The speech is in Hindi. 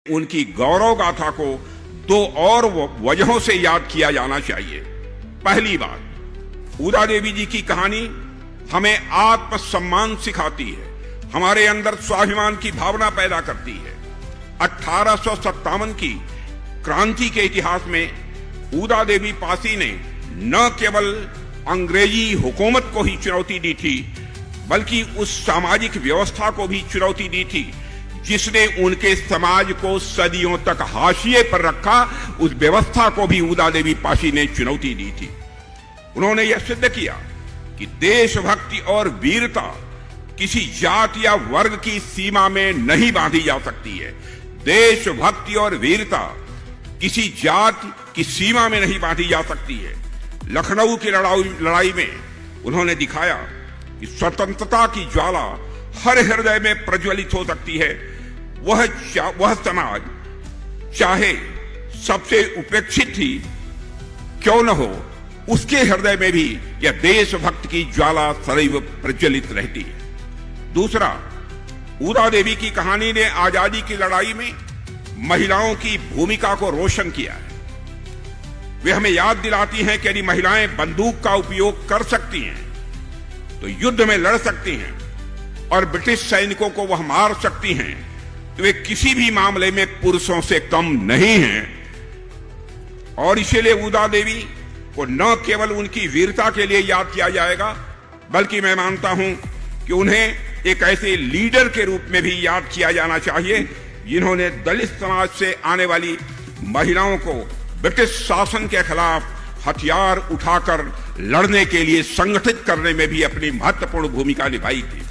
उनकी गौरव गाथा को दो और वजहों से याद किया जाना चाहिए। पहली बात, ऊदा देवी जी की कहानी हमें आत्मसम्मान सिखाती है, हमारे अंदर स्वाभिमान की भावना पैदा करती है। 1857 की क्रांति के इतिहास में ऊदा देवी पासी ने न केवल अंग्रेजी हुकूमत को ही चुनौती दी थी, बल्कि उस सामाजिक व्यवस्था को भी चुनौती दी थी जिसने उनके समाज को सदियों तक हाशिए पर रखा। उस व्यवस्था को भी ऊदा देवी पासी ने चुनौती दी थी। उन्होंने यह सिद्ध किया कि देशभक्ति और वीरता किसी जाति या वर्ग की सीमा में नहीं बांधी जा सकती है। देशभक्ति और वीरता किसी जाति की सीमा में नहीं बांधी जा सकती है। लखनऊ की लड़ाई में उन्होंने दिखाया कि स्वतंत्रता की ज्वाला हर हृदय में प्रज्वलित हो सकती है। वह समाज चाहे सबसे उपेक्षित ही क्यों न हो, उसके हृदय में भी यह देशभक्त की ज्वाला सदैव प्रज्वलित रहती है। दूसरा, ऊदा देवी की कहानी ने आजादी की लड़ाई में महिलाओं की भूमिका को रोशन किया है। वे हमें याद दिलाती हैं कि यदि महिलाएं बंदूक का उपयोग कर सकती हैं तो युद्ध में लड़ सकती हैं और ब्रिटिश सैनिकों को वह मार सकती हैं, तो वे किसी भी मामले में पुरुषों से कम नहीं हैं। और इसीलिए ऊदा देवी को न केवल उनकी वीरता के लिए याद किया जाएगा, बल्कि मैं मानता हूं कि उन्हें एक ऐसे लीडर के रूप में भी याद किया जाना चाहिए जिन्होंने दलित समाज से आने वाली महिलाओं को ब्रिटिश शासन के खिलाफ हथियार उठाकर लड़ने के लिए संगठित करने में भी अपनी महत्वपूर्ण भूमिका निभाई थी।